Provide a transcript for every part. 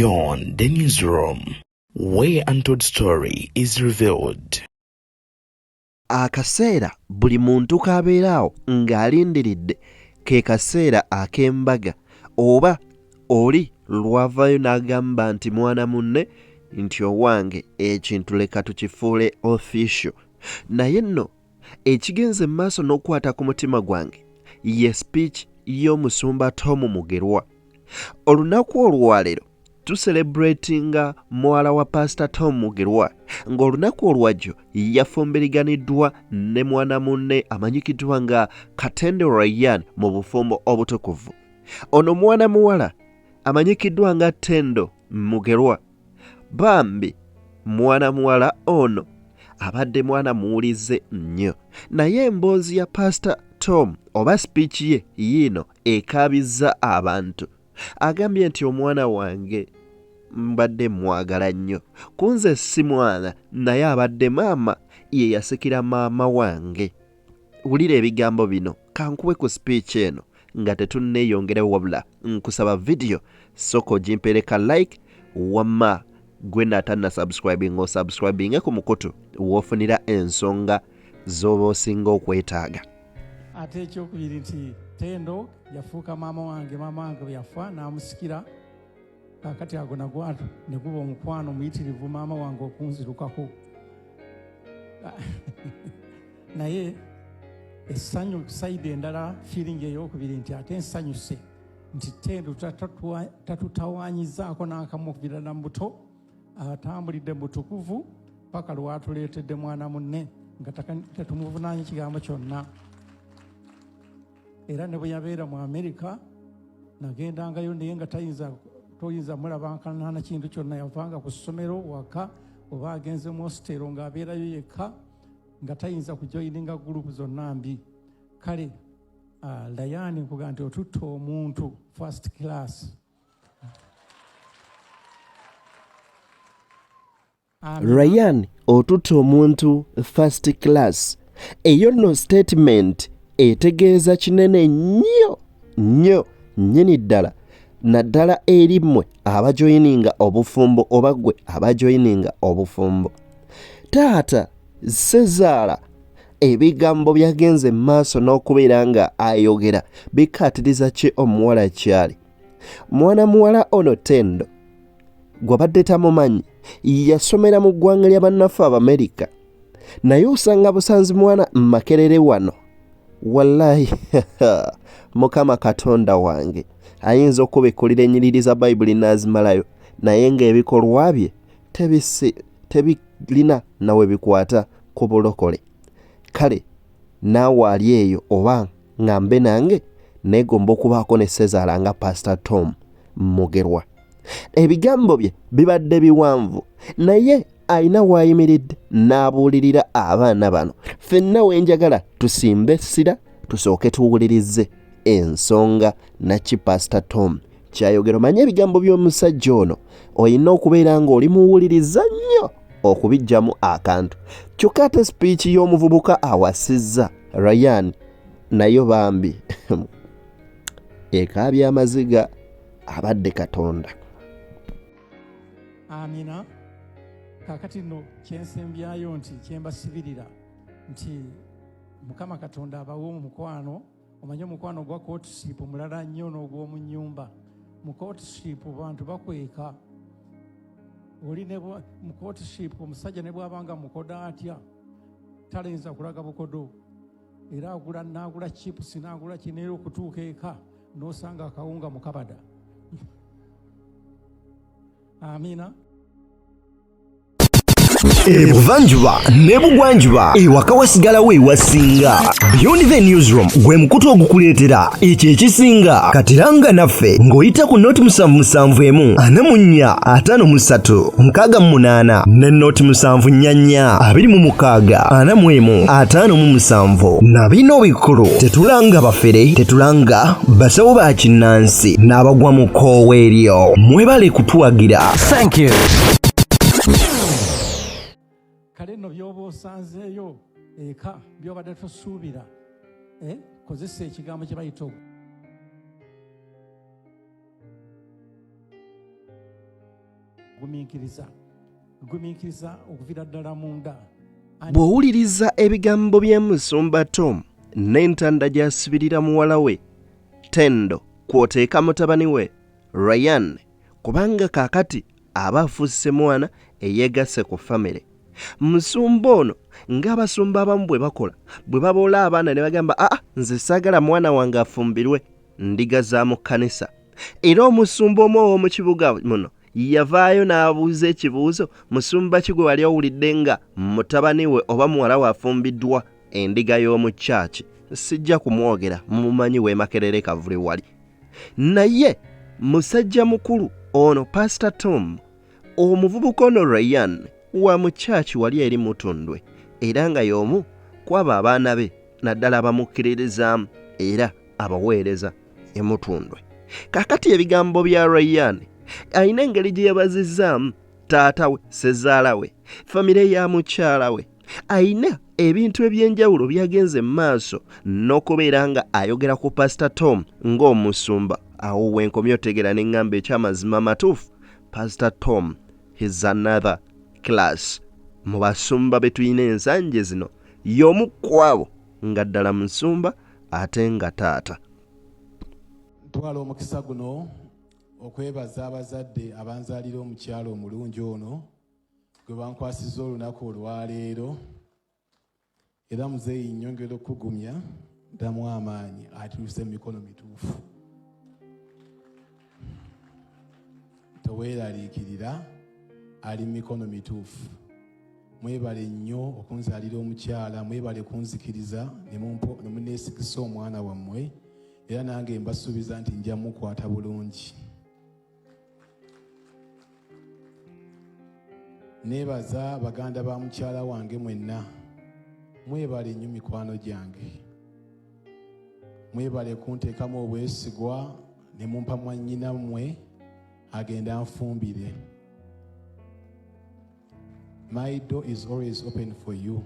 Beyond the newsroom, where untold story is revealed. Akaseera buli muntu kabeeraawo ng'alindiridde ke kaseera ak'embaga oba oli lwavaayo n'agamba nti mwana munne nti owange ekintu leka tukifuule official. Naye nno ekigenze mu maaso n'okukwata ku mutima gwange ye speech y'omusumba Tom Mugerwa. Olunaku olwaleero tucelebratinga muwala wa Pastor Tom Mugerwa ng'olunaku olwajjo yafumbiriganiddwa ne mwana munne amanyikiddwa nga Katende Ryan mu bufumbo obutukuvu. Ono mwana muwala amanyikiddwa nga Tendo Mugerwa. Bambi mwana muwala ono abadde mwana muwulize nnyo, naye emboozi ya Pastor Tom oba speech ye yiino ekaabizza abantu. Agambye nti omwana wange mbadde mwagala nnyo, kunze si mwana naye abadde maama ye yasikira maama wange. Wulira ebigambo bino kankuwe ku speech eno nga tetunneeyongerewo wabula nkusaba video soko gimpereka like wamma gwe natanna subscribing o subscribing ku mukutu woofunira ensonga z'oba osinga okwetaaga. Ate ekyokubiri nti Tendo yafuuka maama wange bwe yafa n'amusikira. Kakati ago nagwo ne guba omukwano muyitirivu maama wange okunzirukako. Naye essanyu saidi endala feeling ey'okubiri nti ate nsanyuse nti Tendo tatutawaanyizaako n'akamu okuvirana mu buto, atambulidde mu butukuvu paka lwatuleetedde mwana munne nga tetumuvunaanye kigambo kyonna. Era ne bwe yabeera mu Amerika nagendangayo naye nga toyinza mulabankana kintu kyonna. Yavanga ku ssomero waka oba agenze mu hositero ng'abeerayo yekka nga tayinza kujoyininga gurupu zonna mbi. Kale Ryan nkuga nti otutta omuntu first class. Ryan otutta omuntu first class. Eyo nno statement etegeeza kinene nnyo nnyini ddala naddala eri mmwe abajoyininga obufumbo oba ggwe abajoyininga obufumbo. Taata Sezaala ebigambo byagenze mu maaso n'okubeera nga ayogera bikkaatiriza ki omuwala kyali. Mwana muwala ono Tendo gwabadde tamumanyi yasomera mu ggwanga lya bannaffe Abamerika, naye osanga busanzi mwana Makerere wano. Wallahi Mukama Katonda wange ayinza okubikkulira ennyiriri za Bayibuli n'azimalayo, naye ng'ebikolwa bye tebirina nawe bikwata ku bulokole. Kale naawe ali eyo oba ngambe nange neegomba okubaako ne Sezaala nga Pastor Tom Mugerwa. Ebigambo bye bibadde biwanvu naye ayina w'ayimiridde n'abuulirira abaana bano. Ffenna wenjagala tusimbe essira tusooke tuwulirize ensonga naki Pastor Tom kyayogera. Omanye ebigambo by'omusajja ono olina okubeera ng'oli muwuliriza nnyo okubiggyamu akantu. Kyokka ate speech y'omuvubuka awasizza Ryan nayo bambi ekaabya amaziga abadde Katonda. Amina. Kakati nno kyensembyayo nti kyembasibirira nti Mukama Katonda abawo omukwano. Omanye omukwano gwa courtship mulala nnyo n'ogw'omu nnyumba. Mu courtship bantu bakweka. Oli ne mu courtship omusajja ne bw'abanga mukoda atya talenza kulaga bukodo. Era n'agula chips n'agula kinero okutuuka eka n'osanga akawunga mu kabada. Amina. Ebuvanjuba ne bugwanjuba ewaka wasigalawo ewasinga. Beyond the newsroom gwe mukutu ogukuleetera ekyo ekisinga. Katiranga naffe ng'oyita ku noti 771 44 53 ne noti 744 26 41 na bino bikulu tetulanga bafere, tetulanga basawo ba kinnansi n'abagwa mu koowa eryo. Mwebale kutuwagira. Thank you. Kale nno by'oba osanzeeyo eka by'obadde tosuubira kozesa ekigambo kye bayita gumiikiriza okuviira ddala munda. Bw'owuliriza ebigambo by'Omusumba Tom n'entanda gy'asibirira muwala we Tendo kw'oteeka mutabani we Ryan, kubanga kaakati aba afuuse mwana eyeegasse ku famire. Musumba ono ng'abasumba abamu bwe bakola, bwe baboola abaana ne bagamba nze saagala mwana wange afumbirwe, ndiga za mu kkanisa. Era omusumba omu ow'omu kibuga muno yavaayo n'abuuza ekibuuzo, musumba ki gwe wali owulidde nga mutabani we oba muwala we afumbiddwa endiga y'omu kyaki? Sijja kumwogera, mumumanyi we Makerere Kavule wali. Naye musajja mukulu ono Pastor Tom, omuvubuka ono Ryan wa mu kyaki wali eri Mutundwe, era nga y'omu kwaba abaana be naddala abamukkiririzaamu era abaweereza e Mutundwe. Kaakati ebigambo bya Ryan ayina engeri gye yabazizzaamu taata we, ssezaala we, famire ya mukyala we. Ayina ebintu eby'enjawulo byagenze mu maaso n'okubeera nga ayogera ku Pastor Tom ng'omusumba. Awo wenkomye otegera n'eŋŋamba eky'amazima amatuufu. Pastor Tom is another class. Mu basumba be tulina ensanje zino y'omu ku abo nga ddala musumba ate nga taata. Ntwala omukisa guno okwebaza abazadde abanzaalira omukyalo omulungi ono gwe bankwasizza olunaku olwaleero, era muzeeyi nnyongera okugumya ddamu amaanyi atuuse mu mikono mituufu. Toweeraliikirira, ali mu mikono mituufu. Mwebale nnyo okunzaalira omukyala, mwebale kunzikiriza ne muneesigisa omwana wammwe, era nange mbasuubiza nti nja mukwata bulungi. Neebaza baganda ba mukyala wange mwenna, mwebale nnyo mikwano gyange, mwebale kunteekamu obwesigwa ne mumpa mwannyinammwe agenda anfumbire. My door is always open for you.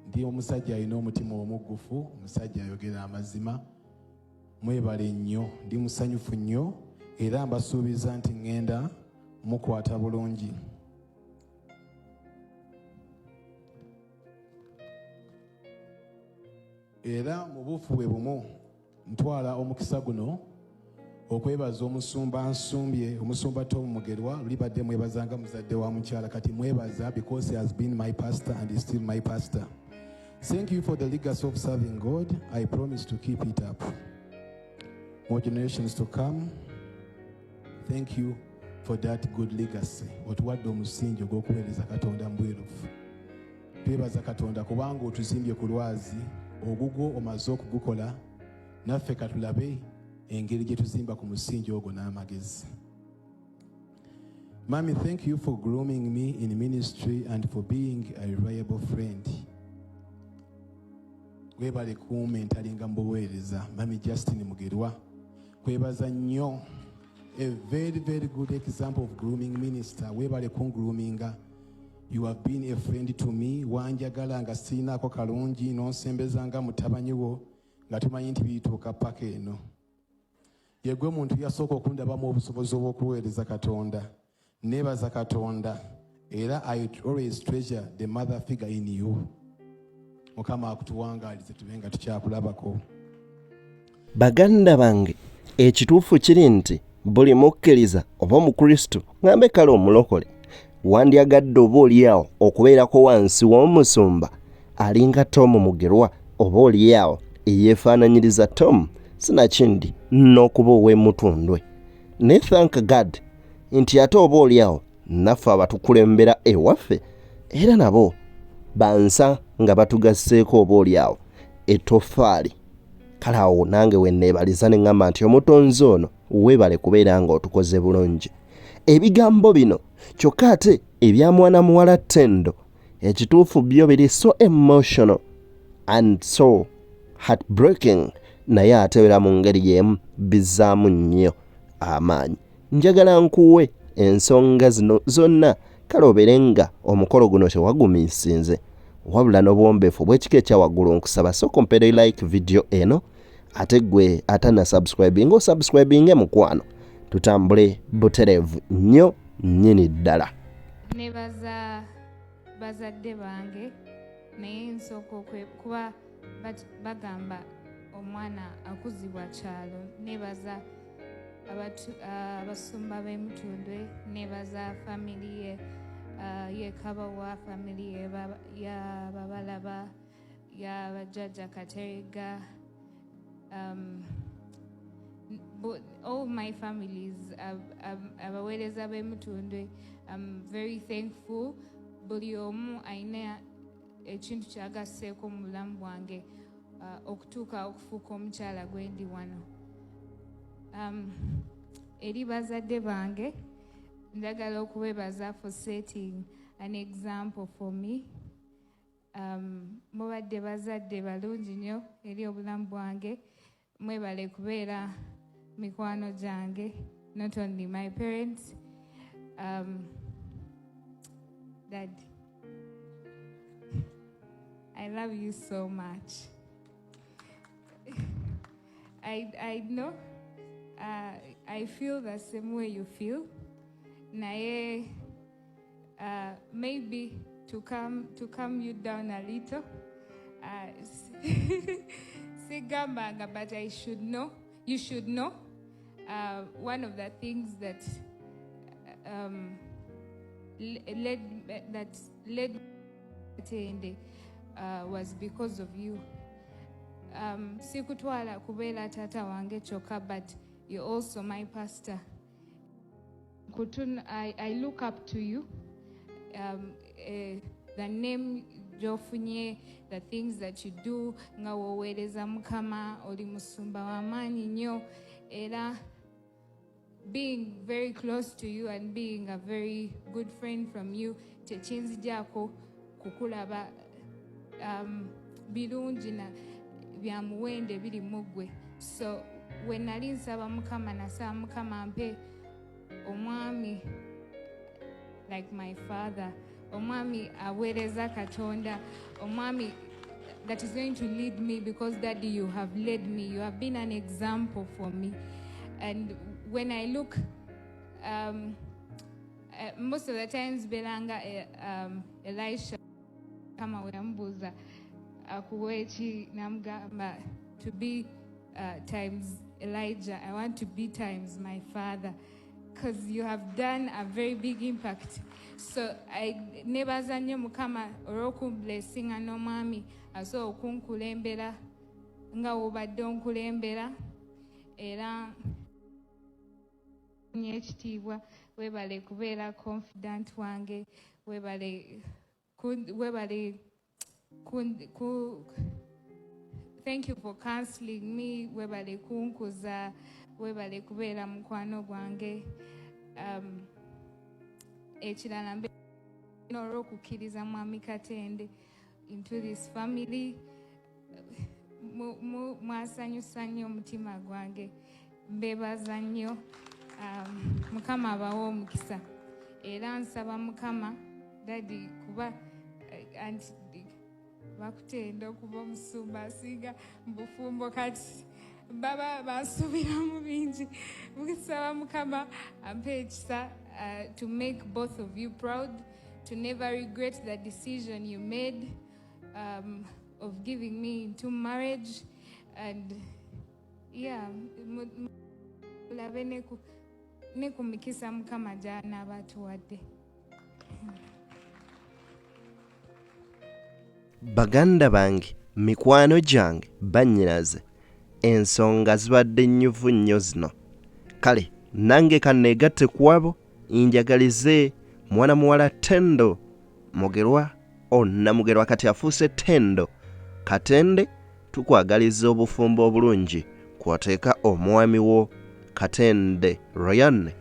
Ndi omusajja alina omutima omuggufu, omusajja ayogera amazima. Mwebale nnyo, ndi musanyufu nnyo era mbasuubiza nti ŋŋenda mukwata bulungi. Era mu buufu bwe bumu ntwala omukisa guno okwebaza omusumba nsumbye, omusumba Tom Mugerwa, libadde mwebazanga muzadde wa mukyala, kati mwebaza because he has been my pastor and is still my pastor. Thank you for the legacy of serving God. I promise to keep it up. More generations to come. Thank you for that good legacy. Otuwadde omusingi ogw'okuweereza Katonda mu bwerufu. Twebaza Katonda kubanga otuzimbye ku lwazi, ogugwo omaze okugukola, naffe katulabe engeri gye tuzimba ku musingi ogwo n'amagezi. Mami, thank you for grooming me in ministry and for being a reliable friend. Webale kumentalinga mu buweereza. Mami Justin Mugerwa, kwebaza nnyo. A very, very good example of grooming minister. Webale kungroominga. You have been a friend to me. Wanjagala nga sinaako kalungi n'onsembezanga mutabani wo nga tumanyi nti biyituuka paka eno. Yegwe muntu yasooka okundabamu obusobozi obw'okuweereza Katonda. Neebaza Katonda. Era I always treasure the mother figure in you. Mukama akutuwangaalize tube nga tukyakulabako. Baganda bange, ekituufu kiri nti buli mukkiriza oba Mukristo ngambe kale omulokole wandyagadde oba oliawo okubeerako wansi w'omusumba alinga Tom Mugerwa oba oliawo eyeefaananyiriza Tom sinakindi n'okuba ow'e Mutundwe. Ne thank God nti ate oba oliawo naffe abatukulembera ewaffe era nabo bansa nga batugasseeko oba oliawo etoffaali. Kale awo nange wenneebaliza ne ŋŋamba nti omutonzi ono weebale kubeera nga otukoze bulungi. Ebigambo bino kyokka ate ebya mwana muwala Tendo ekituufu byo biri so emotional and so heartbreaking, naye ate era mu ngeri y'emu bizzaamu nnyo amaanyi. Njagala nkuwe ensonga zino zonna kale obeere nga omukolo guno tewagumiisinze wabula n'obwombeefu bw'ekika ekyawaggulu nkusaba sooka ompeere like video eno ate gwe atana subscribing osubscribinge mukwano tutambule butereevu nnyo nnyini ddala. Nebaza bazadde bange naye nsooka kuba bagamba omwana akuzibwa kyalo. Nebaza abasumba b'emutundwe, nebaza family ye Kabawa, family ya Babalaba, ya Bajjajja Katerega, but all my families, abaweereza b'emutundwe, I'm very thankful. Buli omu ayina ekintu kyagasseeko mu bulamu bwange okutuuka okufuuka omukyala gwe ndi wano. Eri bazadde bange njagala okubebaza for setting an example for me. Mubadde bazadde balungi nnyo eri obulamu bwange. Mwebale kubeera mikwano gyange, not only my parents. Dad, I love you so much. I know I feel the same way you feel. Naye maybe to calm you down a little. Sigambanga, but I should know. You should know. One of the things that led me was because of you. Sikutwala kubeera tata wange choka, but you're also my pastor. I look up to you. The name Jofunye, the things that you do, nga woweereza Mukama, oli musumba w'amaanyi nnyo, era being very close to you and being a very good friend from you, tekinzijako kukulaba birungi na bya muwende biri mugwe. So when nali nsaba Mukama, nasaba Mukama ampe omwami like my father, omwami aweereza Katonda, omwami that is going to lead me, because Daddy, you have led me, you have been an example for me. And when I look, most of the times belanga Elisha kama weyambuza akuwechi namgamba to be times Elijah. I want to be times my father, because you have done a very big impact. So I nebaza nnyo Mukama olw'oku blessinga n'omwami aso okunkulembera nga wobadde onkulembera, era nyekitiibwa. Webale kubeera confident wange, webale thank you for counseling me, webale kunkuza, webale kubeera mukwano gwange. Ekirala mbe n'olw'okukkiriza Mwami Katende into this family. Mwasanyusa nnyo omutima gwange, mbebaza nnyo. Mukama abawa omukisa, era nsaba Mukama Daddy kuba anti bakutenda okuba omusumba asinga mu bufumbo, kati baba basuubiramu bingi. Nsaba Mukama ampe ekisa to make both of you proud, to never regret the decision you made of giving me into marriage. And yeah, mulabe ne kumikisa Mukama gy'anaaba atuwadde. Baganda bange, mikwano gyange, bannyinaze, ensonga zibadde nnyuvu nnyo zino. Kale nange kanneegatte ku abo njagalize mwana muwala Tendo Mugerwa, Namugerwa kati afuuse Tendo Katende. Tukwagaliza obufumbo obulungi kwoteeka omwami wo Katende Ryan,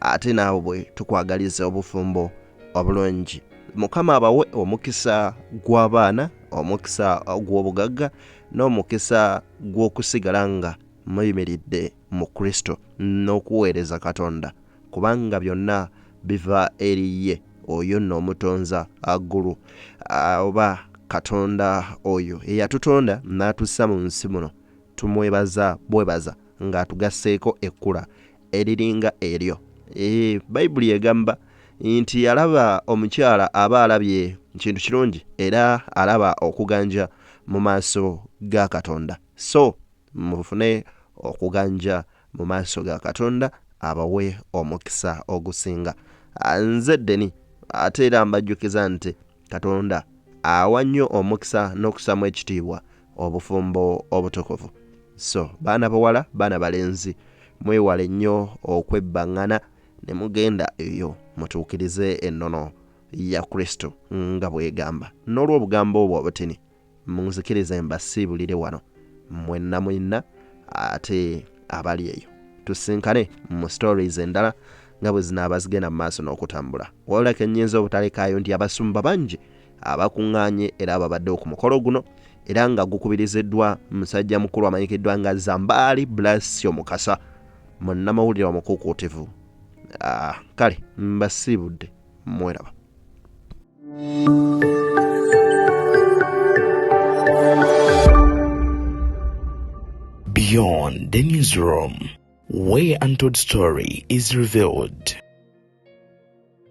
ate naawe bwe tukwagaliza obufumbo obulungi. Mukama abawe omukisa gw'abaana, omukisa gw'obugagga, n'omukisa gw'okusigala nga muyimiridde mu Kristo n'okuweereza Katonda, kubanga byonna biva eri ye oyo nno omutonza aggulu, oba Katonda oyo eyatutonda n'atussa mu nsi muno. Tumwebaza bwebaza ng'atugasseeko ekkula eriringa eryo. Bayibuli egamba nti alaba omukyala aba alabye kintu kirungi era alaba okuganja mu maaso ga Katonda. So mufune okuganja mu maaso ga Katonda abawe omukisa ogusinga. Nze Deni ate era mbajjukiza nti Katonda awa nnyo omukisa n'okusamu ekitiibwa obufumbo obutukuvu. So baana bawala, baana balenzi, mwewale nnyo okwebbaŋŋana ne mugenda eyo mutuukirize ennono ya Kristo nga bwegamba. N'olw'obugambo obwo obutini munzikirize mbasiibulire wano mwenna ate abali eyo tusinkane mu stories endala nga bwe zinaaba zigenda mu maaso n'okutambula. Wabula kennyinza obutalekaayo nti abasumba bangi abakuŋŋaanye era ababadde ku mukolo guno era nga gukubiriziddwa musajja mukulu amanyikiddwa nga Zambaali Blasio Mukasa, munnamawulire omukuukuutivu. Kale mbasiibudde, mweraba. Beyond the newsroom, where untold story is revealed.